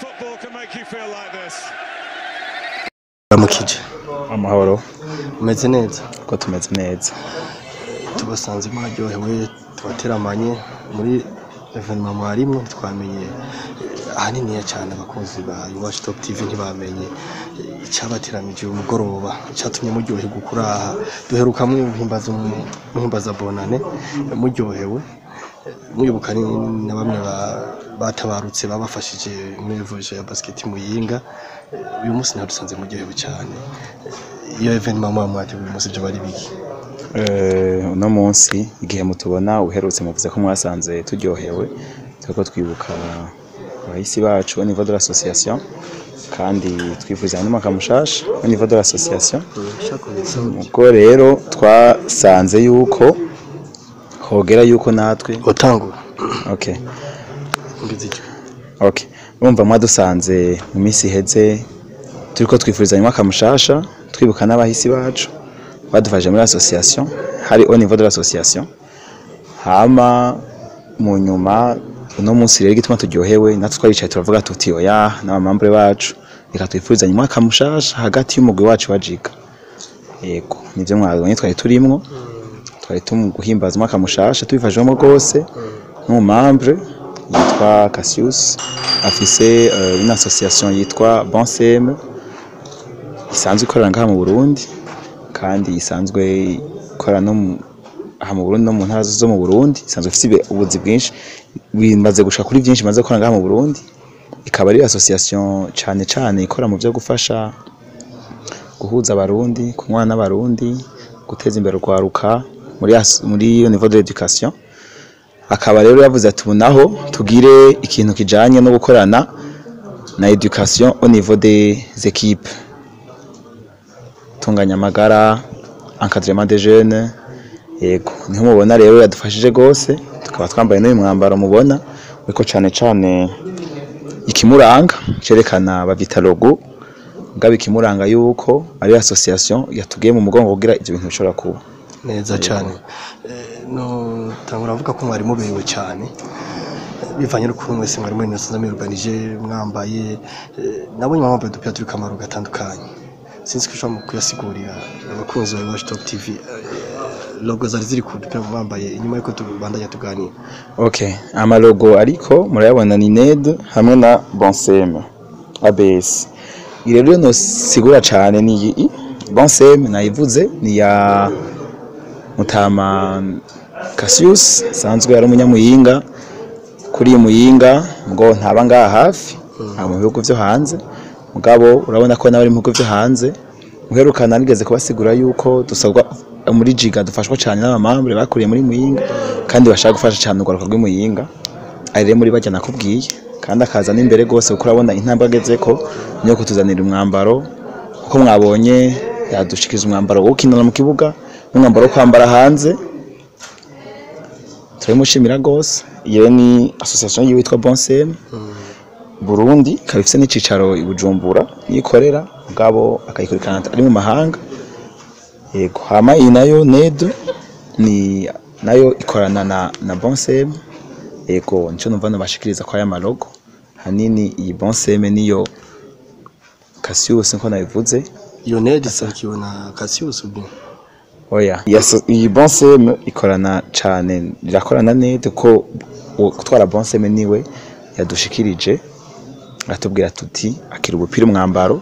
football can make you feel like this. Amukije amahoro umeze neza ko tumeze neza tubasanze mwaryohewe tubateramanye muri evenement mwarimwe twamenye ahanini cyane abakunzi ba Iwacu Top TV ntibamenye icyabateramije umugoroba cyatumye muryohe gukuraha duheruka muhimbaza bonane muryohewe muyibuka na bamwe batabarutse babafashije muri evolution ya basket Muyinga uyu munsi nadusanze muryohewe cyane iyo evenement mwamwate uyu munsi byo bari biki uno munsi igihe mutubona uherutse muvuze ko mwasanze turyohewe twako twibuka abahisi bacu au niveau de l'association kandi twifuza n'umwaka mushasha au niveau de l'association ubwo rero twasanze yuko hogera yuko natwe otangura okay urumva mwadusanze mu minsi iheze turiko twifuriza umwaka mushasha twibuka n'abahisi bacu badufashe muri association hari au niveau de l'association hama mu nyuma uno munsi rero gituma turyohewe natwe twaricaye turavuga tuti oya n'abamambre bacu reka twifuriza umwaka mushasha hagati y'umugwi wacu wa Jiga yego nivyo mwabonye twari turimwo twari guhimbaza umwaka mushasha tubifashemo rwose n'umambre yitwa Cassius afise une association yitwa Bonsem isanzwe ikorera ngaha mu Burundi kandi isanzwe ikora no mu Burundi no mu ntara zo mu Burundi isanzwe ifite ubuzi bwinshi bimaze gushaka kuri byinshi maze gukora ngaha mu Burundi ikaba ari association cyane ikora mu byo gufasha guhuza abarundi kunywana n'abarundi guteza imbere urwaruka muri au niveau de l'éducation akaba rero yavuze ati naho tugire ikintu kijanye no gukorana na education au niveau des équipes tunganya amagara encadrement des jeunes yego niho mubona rero yadufashije gose tukaba twambaye n'uyu mwambaro mubona wiko cyane ikimuranga cerekana bavita logo ngabe ikimuranga yuko ari association yatugiye mu mugongo kugira ivyo bintu bishobora kuba neza cyane no tangura avuga ko mwari muberewe cyane bivanye n'uko mwese mwari muri nasanzwe organize mwambaye nabonye mwambaye dupya turi kamaro gatandukanye sinzi ko mu kuyasigurira abakunzi ba Iwacu Top TV logo zari ku dupya mwambaye inyuma yuko tubandanya tuganira ama logo ariko murayabona ni NED hamwe na Bonsem ABS rero no sigura cyane ni Bonsem nayivuze ni ya Mutama Cassius sanzwe ari umunyamuyinga kuri Muyinga ngo ntaba ngaha hafi mu bihugu byo hanze mugabo urabona ko n'abari mu bihugu byo hanze muherukana nigeze kubasigura yuko dusabwa muri Jiga dufashwa cyane n'abamambre bakuriye muri Muyinga kandi bashaka gufasha cyane urwaruka rw'Imuyinga ari muri bajya nakubwiye kandi akaza n'imbere gose uko urabona intambwe ageze ko niyo kutuzanira umwambaro uko mwabonye yadushikiza umwambaro wo kinana mu kibuga n'umwambaro wo kwambara hanze turimushimira gose iyo ni association yitwa Bonsem Burundi kabifise n'icicaro i Bujumbura yikorera mugabo akayikurikirana ari mu mahanga yego hama iyi nayo NED ni nayo ikorana na Bonsem yego nico numva nabashikiriza kwa ya malogo hanini iyi Bonsem niyo Cassius nko nabivuze iyo NED sakiwe na Cassius ubu oya iyi Bonsem ikorana cyane irakorana NED ko gutwara Bonsem niwe yadushikirije atubwira tuti akira ubupira mwambaro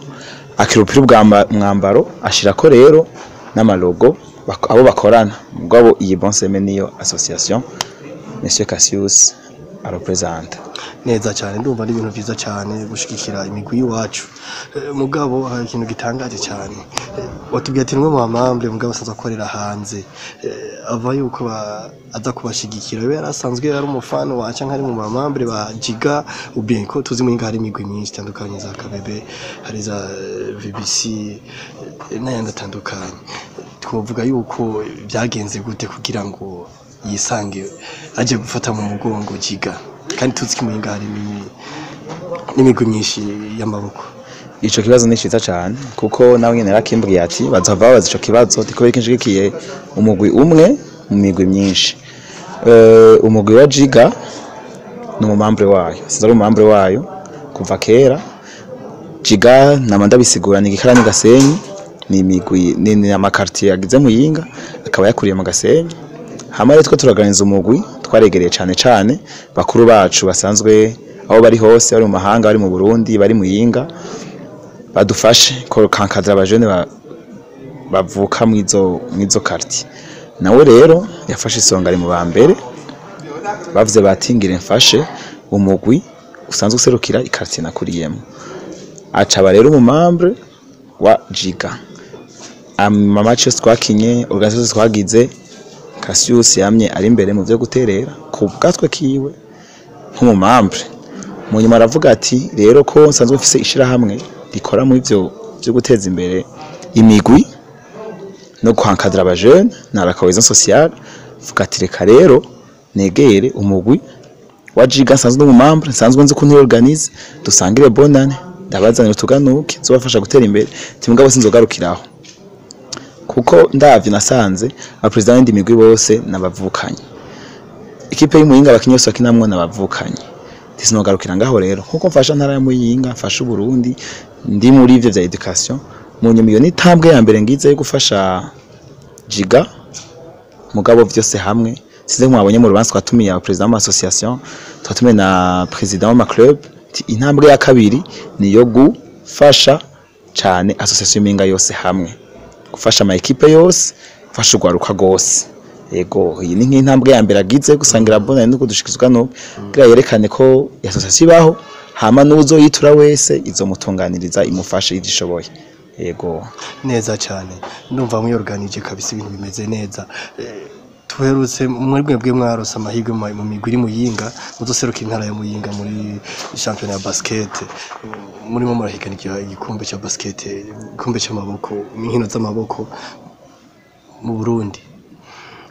ashirako rero n'amalogo abo bakorana mugabo iyi Bonsem niyo association Monsieur Cassius represente neza cyane ndumva ari ibintu byiza cyane gushigikira imigwi y'iwacu mugabo hari ikintu gitangaje cyane watubwiye ati nimwe mu bamambre mugabo asanzwe akorera hanze ava yuko aza kubashigikira we yarasanzwe ari umufana waca nkari mu bamambre ba Jiga ubenko tuzi Muyinga hari imigwi myinshi itandukanye za Kabebe hari za VBC n'ayandi atandukanye twovuga yuko byagenze gute kugira ngo yisange aje gufata mu mugongo Jiga kandi tuzi ko Muyinga hari n'imigwi myinshi y'amaboko ico kibazo ni ciza cyane kuko nawe nyene rakimbwiye ati bazava babaza ico kibazo tiko bikinjikiye umugwi umwe mu migwi myinshi umugwi wa Jiga no mu membre wayo sizari mu membre wayo kuva kera. Jiga namanda bisigura ni Gikarani Gasenyi, ni imigwi ni amakartier yagize Muyinga akaba yakuriye mu Gasenyi. Hama rero twe turaganiza umugwi twaregereye cyane bakuru bacu basanzwe aho bari hose, bari mu mahanga, bari mu Burundi, bari Muyinga, badufashe ko kankadra abajene bavuka mwizo quartier. Nawe rero yafashe isonga ari mu bambere, bavuze batingire mfashe umugwi usanzwe userukira ikartier nakuriyemo. Acaba rero umumambre wa Jiga. Amamatch twakinye, organization twagize, Cassius yamye ari imbere mu byo guterera ku bwatwe kiwe nk'umumambre. Mu nyuma aravuga ati rero ko nsanzwe mfise ishira hamwe rikora mu ivyo byo guteza imbere imigwi no kwankadra abajene na la cohesion sociale, vuga ati reka rero negere umugwi wa Jiga nsanzwe n'umumambre, nsanzwe nzi ko ntiorganize, dusangire bonane, ndabazanira tuganuke zobafasha gutera imbere. Timugabo sinzogarukiraho kuko ndavye nasanze abapresident w'indi migwi bose nabavukanye. Ikipe y'Umuyinga abakinyi bose bakinamwo nabavukanye. Tisinogarukira ngaho rero kuko mfasha ntara ya Muyinga, mfasha Burundi, ndi muri ivyo vya education. Mu nyuma iyo ni tambwe ya mbere ngize yo gufasha Jiga. Mugabo vyose hamwe size mwabonye mu rubanza twatumiye abapresident wa association, twatumiye na president wa club. Intambwe ya kabiri ni yo gufasha cyane association y'Umuyinga yose hamwe, gufasha ama equipe yose, gufasha ugwaruka gose. Yego iyi ni nk'intambwe ya mbere agize gusangira bonane no kudushikizwa no gira yerekane ko association ibaho, hama nuzo yitura wese izomutunganiriza imufashe idishoboye. Yego neza cyane, ndumva muyorganije kabisa ibintu bimeze neza. Tuherutse mwebwe mwarose amahirwe mu migwi iri Muyinga, muzoseruka intara ya Muyinga muri champion ya basket, murimo murahikana igikombe cya basket, igikombe cy'amaboko, inkino z'amaboko mu Burundi,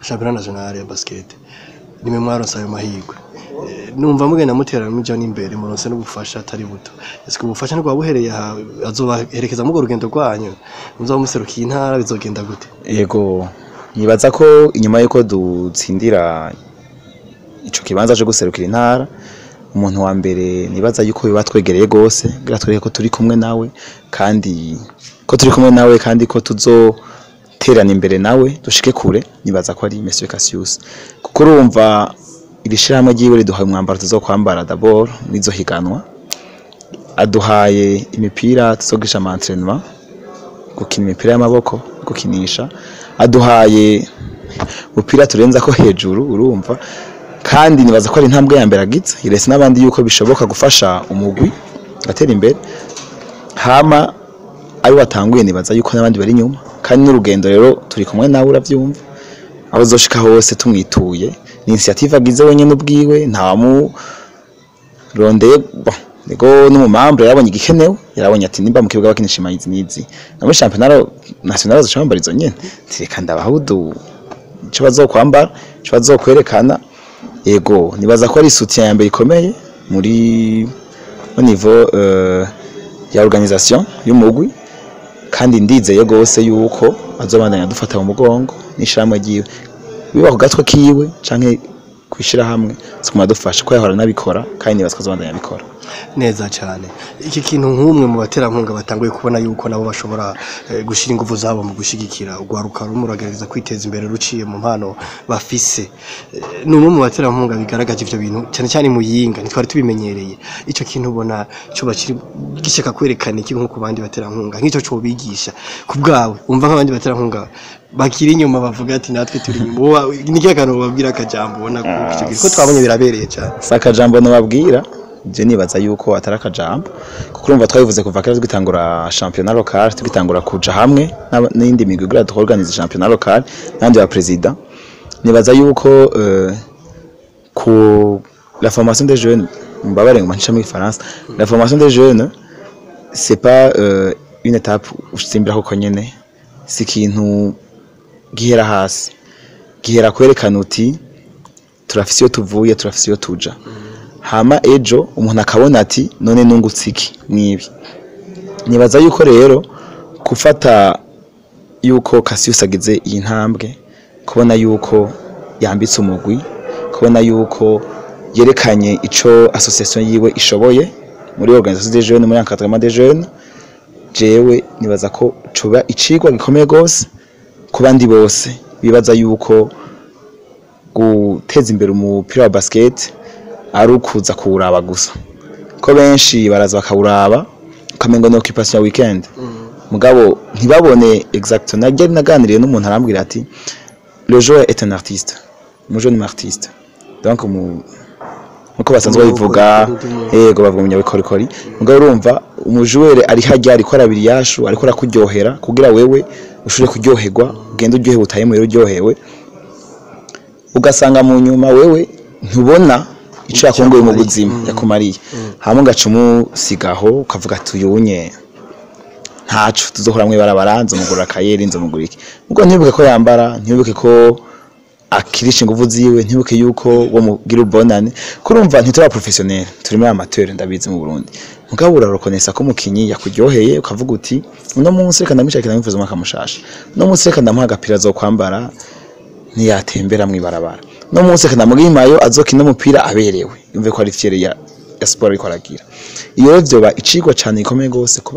champion national ya basket. Nimwe mwarose ayo mahirwe, numva mugenda mutera muja n'imbere muronse no gufasha atari buto. Ese ubufasha niko wabuhereye azobaherekeza mu rugendo rwanyu, muzomuserukiye intara bizogenda gute? Yego nibaza ko inyuma yuko dutsindira ico kibanza cyo guserukira intara, umuntu wa mbere nibaza yuko bibatwegereye gose, gira twereke ko turi kumwe nawe kandi ko tuzoterana imbere nawe dushike kure. Nibaza ko ari Monsieur Cassius kuko urumva irishiramo giwe riduhaye umwambaro tuzokwambara d'abord nizo higanwa, aduhaye imipira tuzogisha ama entraînement, gukina imipira y'amaboko, gukinisha, aduhaye umupira turenza ko hejuru urumva. Kandi nibaza ko ari intambwe ya mbere agize, irese n'abandi yuko bishoboka gufasha umugwi gatera imbere. Hama ari watanguye nibaza yuko n'abandi bari nyuma, kandi n'urugendo rero turi kumwe nawe uravyumva, aho zoshika hose tumwituye. Ni initiative agize wenyene ubwiwe, nta mu rondeye nego n'umumambre yabonye igikenewe, yarabonye ati nimba mu kibuga bakinisha imanyizi nizi na muri championnat national zo chambara izo nyene, tireka ndabahudu ico bazokwambara, ico bazokwerekana. Yego nibaza ko ari soutien ya mbere ikomeye muri au niveau ya organisation y'umugwi, kandi ndizeye gose yuko azobandanya dufata mu mugongo n'ishamwe giwe biba ku gatwe kiwe canke kwishira hamwe sikuma dufasha ko yahora nabikora, kandi nibaza ko azobandanya bikora neza cyane. Iki kintu nk'umwe mu baterankunga batanguye kubona yuko nabo bashobora gushira ingufu zabo mu gushigikira ugwaruka rumuragereza kwiteza imbere ruciye mu mpano bafise, n'umwe mu baterankunga bigaragaje ivyo bintu cyane cyane Muyinga ntitwari tubimenyereye. Ico kintu ubona cyo bakiri gishaka kwerekana iki nko ku bandi baterankunga, nk'icyo cyo bigisha ku bwawe umva nk'abandi baterankunga bakiri inyuma bavuga ati natwe turi inyuma, niki akantu babwira akajambo ubona ko twabonye birabereye cyane? Saka jambo no babwira je nibaza yuko ataraka jambo kuko urumva twabivuze kuva kera twitangura championnat local, twitangura kuja hamwe n'indi migwi gira duorganize championnat local n'andi ba president. Nibaza yuko ku la formation des jeunes mbabare ngo mancha mu France, la formation des jeunes c'est pas une étape usimbira ko nyene, si kintu gihera hasi, gihera kwerekana uti turafise iyo tuvuye, turafise iyo tuja. Hama ejo umuntu akabona ati none nungutsiki nibi. Nibaza yuko rero kufata yuko Cassius agize iyi ntambwe, kubona yuko yambitse umugwi, kubona yuko yerekanye ico association yiwe ishoboye, muri organisation des jeunes muri encadrement des jeunes jewe nibaza ko coba icigwa gikomeye gose ku bandi bose bibaza yuko guteza imbere umupira wa basket ari ukuza kuwuraba gusa ko benshi baraza bakawuraba ukamengo ni occupation ya weekend mugabo ntibabone exactement najye naganiriye n'umuntu arambwira ati le joueur est un artiste mon jeune artiste donc uko basanzwe bivuga yego bavuga mu nyabikorikori mugabo urumva umujoueur ari hajya ari ko arabiri yashu ariko arakuryohera kugira wewe ushobore kuryoherwa ugende uryohewe utaye mu uryohewe ugasanga mu nyuma wewe ntubona ico yakongoye mu buzima yakumariye hamwe ngacumu sigaho ukavuga tuyunye ntacu tuzohora mwe barabaranze umugura kayeri nzo mugurike ubwo ntibuke ko yambara ntibuke ko akirisha ingufu ziwe ntibuke yuko wo mugira ubonane kurumva ntituri professionnel turi muri amateur ndabizi mu Burundi mugabo urarokonesa ko mukinyi yakuryoheye ukavuga uti uno munsi reka ndamishakira mwifuza mwaka mushasha uno munsi reka ndamuha agapira zo kwambara ntiyatembera mwibarabara no munsi reka ndamugimayo azokina umupira aberewe yumve ko ari fiere ya sport ariko aragira iyo vyoba icigwa cyane ikomeye gose ku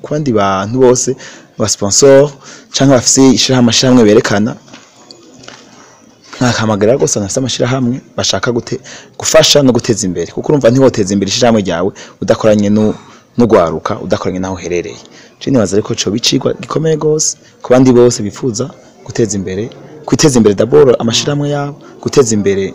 bandi bantu bose ba sponsor canke bafise ishirahamwe berekana nkahamagara gose nafise amashirahamwe bashaka gufasha no guteza imbere kuko urumva ntihoteza imbere ishirahamwe ryawe udakoranye n'ugwaruka udakoranye naho herereye cini baza ariko cyo bicigwa gikomeye gose ku bandi bose bifuza guteza imbere kwiteza imbere d'abord amashirahamwe yabo guteza imbere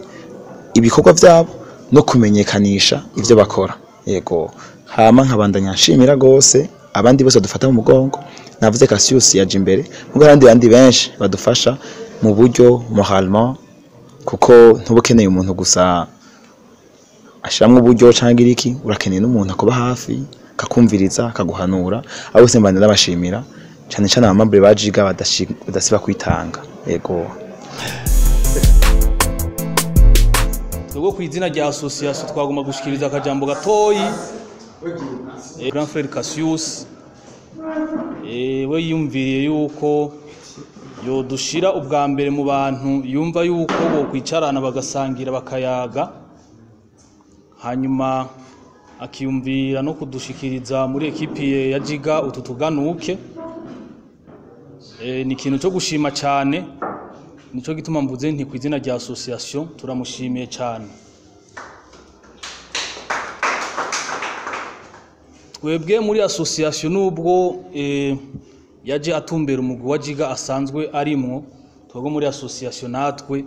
ibikorwa vyabo no kumenyekanisha ivyo bakora yego hama nkabandanya nshimira gose abandi bose dufata mu mugongo navuze Cassius yaje imbere mugo abandi benshi badufasha mu buryo moralement kuko ntubukeneye umuntu gusa ashiramwe uburyo cyangwa iriki urakeneye n'umuntu akuba hafi kakumviriza akaguhanura abo se mbanda ndabashimira cyane cyane abamambure bajiga badasiba kwitanga yego Twego ku izina rya association twagomba gushikiriza akajambo gatoyi Grand Frère Cassius we yumviriye yuko yo dushira ubwa mbere mu bantu yumva yuko bo kwicarana bagasangira bakayaga hanyuma akiyumvira no kudushikiriza muri ekipi ya Jiga ututuganuke ni ikintu cyo gushima cyane nico gituma mvuze nti ku izina rya association turamushimiye cyane twebwe muri association nubwo yaje atumbera umugwi wa Jiga asanzwe arimwo twego muri association natwe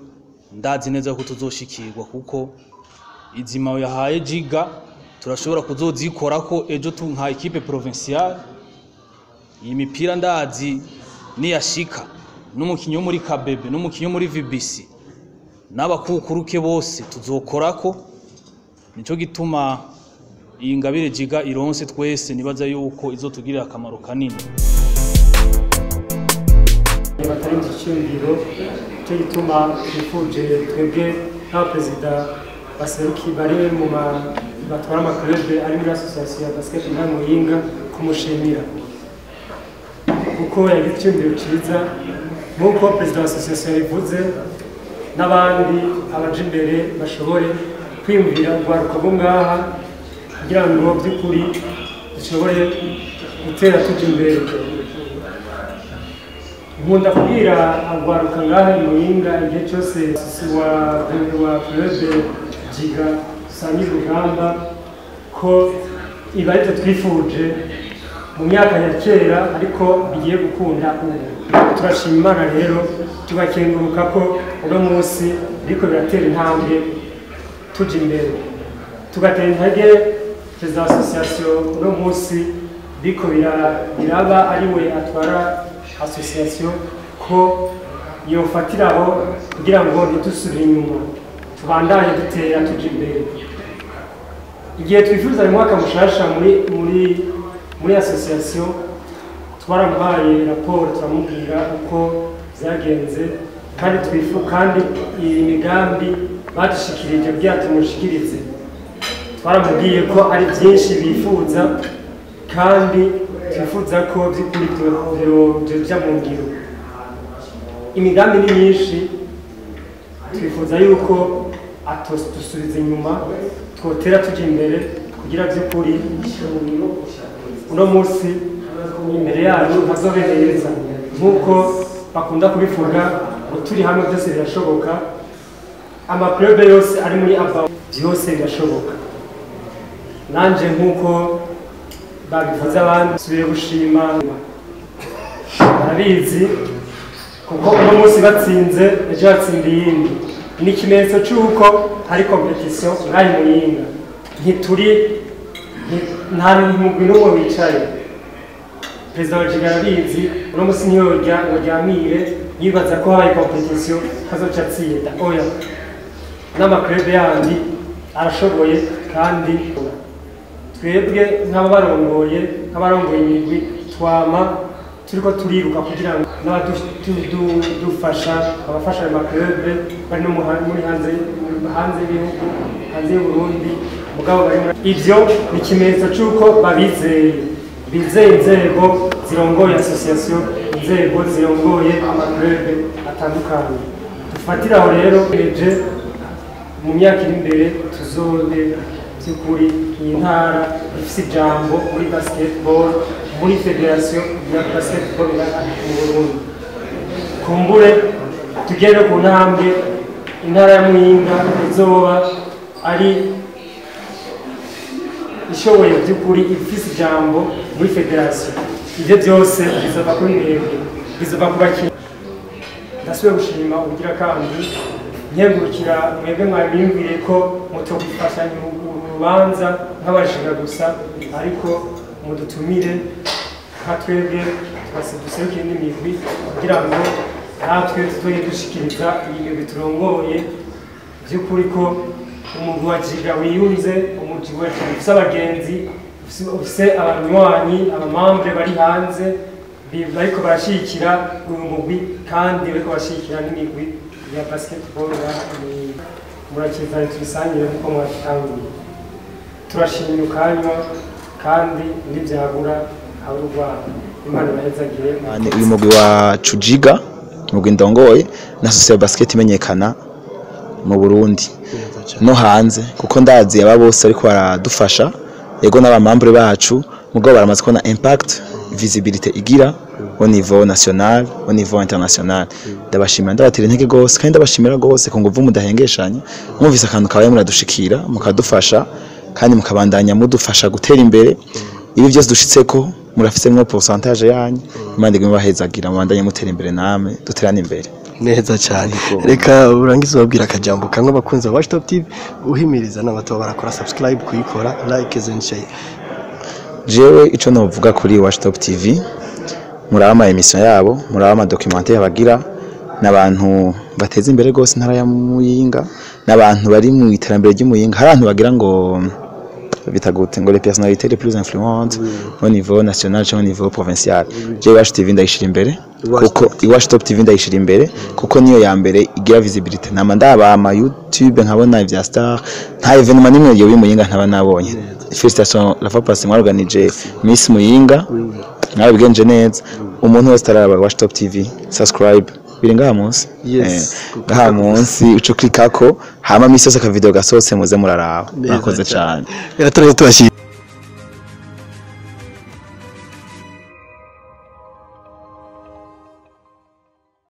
ndazi neza ko tuzoshikirwa kuko izima yahaye Jiga turashobora kuzozikora ko ejo nka equipe provinciale iyi mipira ndazi niyashika n'umukinyo muri Kabebe n'umukinyo muri VBC n'abakukuruke bose tuzokorako nico gituma iyi ngabire Jiga ironse twese nibaza yuko izotugirira akamaro kanini batari mu cyumviro cyo gituma twifuje twebwe nka president baseruki bari mu batwara amaklube ari muri association ya basket nka Muyinga kumushimira kuko yagize icyumviro cyiza nk'uko president association yavuze n'abandi abaje imbere bashobore kwiyumvira urwaruka rwo ngaha kugira ngo by'ukuri dushobore gutera tujya imbere nkunda kubwira urwaruka ngaha Muyinga igihe cyose wa club Jiga dusangiye urugamba ko iba aricyo twifuje mu myaka ya kera ariko bigiye gukunda turashima Imana rero tubakenguruka ko uno munsi biriko biratera intambwe tujya imbere tugatera intege za association uno munsi biriko biraba ari we atwara association ko yofatiraho kugira ngo ntidusubire inyuma tubandanye dutera tujya imbere igihe twifuza mu mwaka mushasha muri association twaramuhaye raporo turamubwira uko byagenze kandi iyi migambi badushikirije byatumushikirize twaramubwiye ko ari byinshi bifuza kandi twifuza ko by'ukuri byo mu ngiro imigambi ni myinshi twifuza yuko dusubiza inyuma twotera tujya imbere kugira by'ukuri uno munsi imbere yacu hazobe neza nk'uko bakunda kubivuga ngo turi hamwe byose birashoboka. Amaklube yose ari muri aba byose birashoboka. Nanje nk'uko babivuze abandi subiye gushima barabizi kuko uno munsi batsinze ejo batsindiye iyindi. Ni ikimenyetso cy'uko hari competition ngaho Muyinga. Nta mugwi n'umwe wicaye. Perezida wa Jiga arabizi uno munsi niyo waryamire yibaza ko habaye competition hazoca atsinda. Oya, n'amaklube yandi arashoboye kandi twebwe nk'abarongoye imigwi twama turiko turiruka kugira ngo n'abadufasha abafasha amaklube bari no muri hanze y'ibihugu hanze y'Uburundi mugabo bari ivyo ni ikimenyetso c'uko babizeye inzego zirongoye association, inzego zirongoye amaklube atandukanye. Dufatira aho rero eje mu myaka iri imbere tuzobe by'ukuri iyi ntara ifise ijambo muri basketball muri federation ya basketball mu Burundi. Kumbure tugere ku ntambwe intara ya Muyinga izoba ari ishoboye by'ukuri ifise ijambo muri federation. Ivyo byose bizova kuri mwebwe, bizova ku bakinyi. Ndasubiye gushima ubugira kandi nkengurukira mwebwe mwabimvire ko mutofashanya urubanza nk'abashinga gusa, ariko mudutumire nka twebwe duserukire n'imigwi kugira ngo natwe tuzoye dushikiriza iyi migwi turongoye by'ukuri ko umugwi wa Jiga wiyunze, umugwi wa Jiga ufise abagenzi, ufise abanywanyi, abamambre bari hanze bariko barashikira uyu mugwi kandi bariko bashikira n'imigwi ya basketball murakizana tubisangire kuko mwatanguye. Turashimye ukanywa kandi n'ivyagura hari urwanda Imana irahezagire. Uyu mugwi wa Jiga umugwi ndongoye na Association Basket imenyekana mu Burundi no hanze kuko ndazi aba bose ariko baradufasha yego n'abamambre bacu mugabo baramaze kubona impact visibilité igira au niveau national au niveau international. Ndabashimira ndabatera intege gose kandi ndabashimira gose ko nguvu mudahengeshanya mwumvise akantu kabaye muradushikira mukadufasha kandi mukabandanya mudufasha gutera imbere. Ibi byose dushitseko murafisemwo pourcentage yanyu Imana igumbahezagira mubandanye mutera imbere namwe duterana imbere neza cyane. Reka urangize ubabwira akajambo kamwe abakunzi ba Watchtop TV uhimiriza n'abato barakora subscribe kuyikora like and share. Jewe ico novuga kuri Watchtop TV muraba emission yabo muraba ama documentaire bagira n'abantu bateza imbere gose ntara ya Muyinga n'abantu bari mu iterambere ry'Umuyinga. Hari abantu bagira ngo bitagute ngo les personnalités les plus influentes au niveau national cyangwa au niveau provincial. Jewe Watchtop TV ndayishira imbere kuko Watchtop TV ndayishira imbere kuko niyo ya mbere igira visibility. Nama ndaba ama YouTube nkabona ivya star nta evenement nimwe yo Muyinga ntaba nabonye. Félicitations la fois passée mwarganije Miss Muyinga mwabigenje neza. Umuntu wese taraba Watchtop TV subscribe birenga munsi gaha munsi uco klikako hama misose ka video gasose muze muraraba. Nakoze cyane. Turaje tubashimira.